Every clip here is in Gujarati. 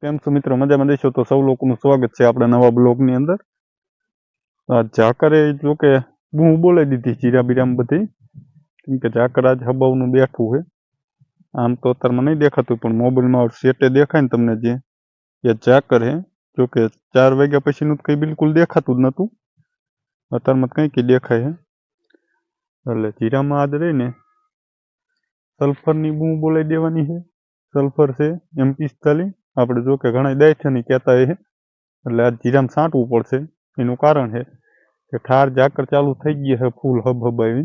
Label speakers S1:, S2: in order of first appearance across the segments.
S1: કેમ છો મિત્રો? મજામાં દેશો તો સૌ લોકોનું સ્વાગત છે આપણા નવા બ્લોગની અંદર. આ ઝાકરે જો કે બૂમ બોલાવી દીધી જીરા બીરામ બધી, કેમ કે ઝાકર આજ હબાવનું બેઠું છે. આમ તો અત્યારમાં નહીં દેખાતું, પણ મોબાઈલમાં સેટે દેખાય ને તમને જે એ ઝાકર હે. જો કે 4 વાગ્યા પછીનું કંઈ બિલકુલ દેખાતું જ નહોતું, અત્યારમાં કંઈક દેખાય છે. એટલે જીરામાં આજ રહીને સલ્ફરની બૂમ બોલાવી દેવાની છે. સલ્ફર છે M45. આપણે જો કે ઘણા દાયથાની કહેતા છે, એટલે આ જીરામાં છાંટવું પડશે. એનું કારણ છે કે ઠાર ઝાકર ચાલુ થઈ ગઈ છે ફૂલ હબાવી.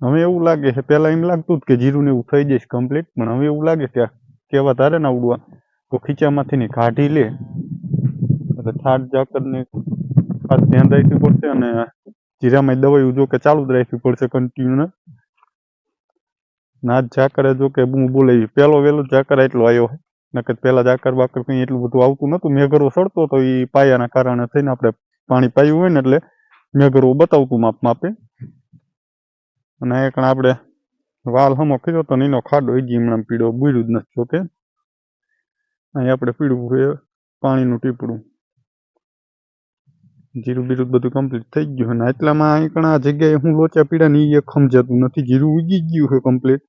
S1: હવે એવું લાગે છે, પહેલાં એમ લાગતું જ કે જીરું ને એવું થઈ જશે કમ્પ્લીટ, પણ હવે એવું લાગે કે કેવા તારે ના ઉડવા તો ખીચામાંથી કાઢી લે. એટલે ઠાર ઝાકરને ખાસ ધ્યાન રાખવું પડશે, અને જીરામાં દવાઈ જો કે ચાલુ જ રાખવી પડશે કન્ટિન્યુ. ના ઝાકરે જો કે બૂમ બોલાવી, પહેલો વહેલો ઝાકર એટલો આવ્યો છે. નકર પહેલા ઝાકર બાકર કંઈ એટલું બધું આવતું નહોતું. મેઘરો સડતો તો એ પાયાના કારણે થઈને આપણે પાણી પાયું હોય ને એટલે મેઘરો બતાવતું માપે. અને એક આપણે વાલ હમો કર્યો તો એનો ખાડો હજી હમણાં પીળો બુર્યું જ નથી. જોકે અહીં આપણે પીળું છે પાણીનું ટીપડું. જીરું બીરું બધું કમ્પ્લીટ થઈ ગયું છે ને એટલામાં અહીં આ જગ્યાએ હું લોચા પીડા ને એ સમજાતું નથી. જીરું ઉગી ગયું છે કમ્પ્લીટ,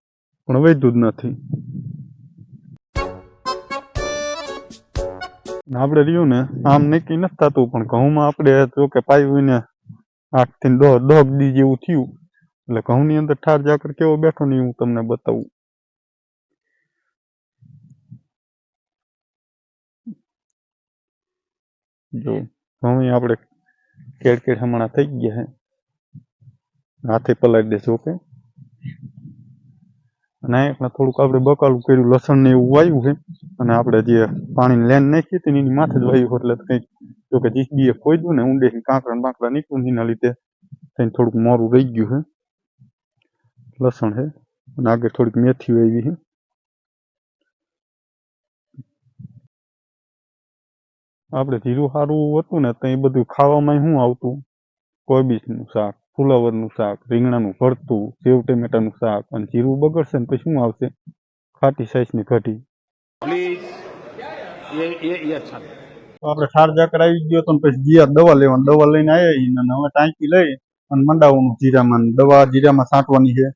S1: પણ વધ્યું જ નથી. આપણે રહ્યું ને આમ નક્કી નથી થતું, પણ ઘઉંમાં આપણે જો કે પાયું ને 8 થી 10 દી જેવું થયું. એટલે ઘઉંની અંદર ઠાર ઝાકર કેવો બેઠો ને હું તમને બતાવું. જો ઘઉં આપણે કેડ હમણાં થઈ ગયા છે, હાથે પલાળી દેજો. ઓકે, અને થોડુંક આપણે બકાલું કર્યું, લસણ ને એવું વાવ્યું છે. અને આપણે જે પાણીની લેન નાખી હતી એની માથે જ વાવ્યું, એટલે કંઈક જો કે જીસબીએ ખોદ્યું ને ઊંડે કાંકરા બાંકડા નીકળ્યું, એના લીધે થઈને થોડુંક મોરું રહી ગયું છે. લસણ છે અને આગળ થોડીક મેથી વાવી છે. આપણે જીરું સારું હતું ને તો એ બધું ખાવામાં શું આવતું? કોબીજનું શાક, ફુલાવરનું શાક, રીંગણાનું ભરતું, સેવ ટમેટાનું શાક. અને જીરું બગડશે ને પછી શું આવશે? ખાટી સાઈઝની કઢી. આપણે ઠાર ઝાકર આવી ગયો તો પછી ગયા દવા લેવાની. દવા લઈને આવ્યા અને હવે ટાંકી લઈ અને મંડાવવાનું જીરામાં. દવા જીરામાં છાંટવાની છે.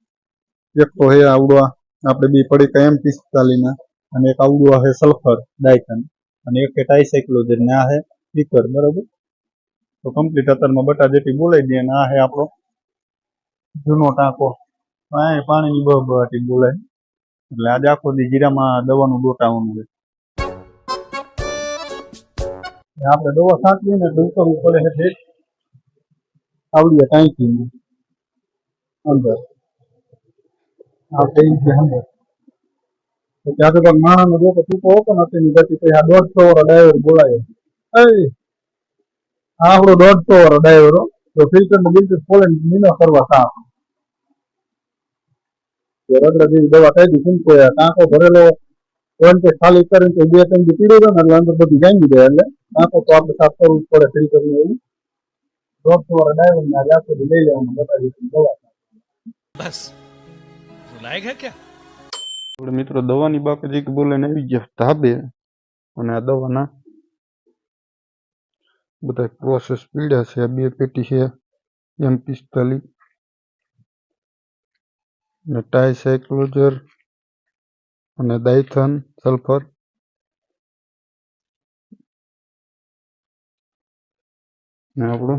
S1: એક તો હે આવડવા આપણે 2 પડીકા M45 અને એક આવડવા છે સલ્ફર ડાયથન, અને એક ટાઈસાયક્લોઝર ને આ છે સ્પીકર. બરોબર, તો કમ્પ્લીટ અત્યારમાં બટા જેટી બોલાવી દે. અને આ છે આપણો જૂનો ટાંકો, પાણીની બહાટી બોલાય. એટલે આજે આખો દી જીરામાં દવાનું ડોટાવાનું છે. આપણે દવા છાંટીએ ને એટલે ઉતરવું પડે છે આવડીએ ટાંકીની અંદર. આ થઈ છે અંદર પછી આગળ માણસનો જો કે ટૂંકો હતો ને તેની ગતિ પછી આ 150 વાળો ડાયવર બોલાયો. આપણો 150 વાળો ડાયવર, તો ફિલ્ટરમાં બિલકુલ ખોલે નીનો કરવા સાફ. રગડા જેવી દવા થઈ ગઈ. કેમ કે ટાંકો ભરેલો વોલ્ટેજ ખાલી કરીને 2-3 દી પીડ્યો ને એટલે અંદર બધી જામી જાય. એટલે ટાંકો તો આપણે સાફ કરવું જ પડે ફિલ્ટરનું. એવું 150 વાળા ડાયવર ને આજે આખો દી લઈ લેવાનું બતાવી દવા. બસ લાયક હે ક્યાં? આપણે મિત્રો દવાની બાકી બોલાઈને આવી ગયા ધાબે, અને આ દવાના બધા પ્રોસેસ પીડ્યા છે. 2 પેટી છે M45 ને ટાઈસાયક્લોઝર અને ડાયથન સલ્ફર. ને આપણો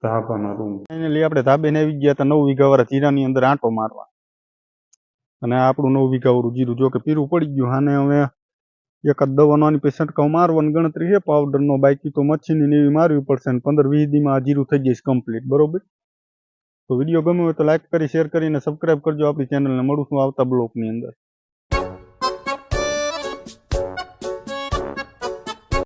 S1: ધાબાનો રૂમ. ફાઇનલી આપણે ધાબેને આવી ગયા હતા 9 વીઘા વાળા જીરાની અંદર આંટો મારવા. અને આપણું 9 વીઘા વાળું જીરું જો કે પીરું પડી ગયું. આને હવે એકાદ દવાનો આની પછી છંટકાવ મારવાની ગણતરી છે પાવડરનો. બાકી તો મચ્છીની એવી મારવી પડશે. અને 15-20 દીમાં આ જીરું થઈ જઈશ કમ્પ્લીટ. બરોબર, તો વિડીયો ગમ્યો હોય તો લાઈક કરી, શેર કરીને સબસ્ક્રાઈબ કરજો આપણી ચેનલને. મળું છું આવતા બ્લોગની અંદર.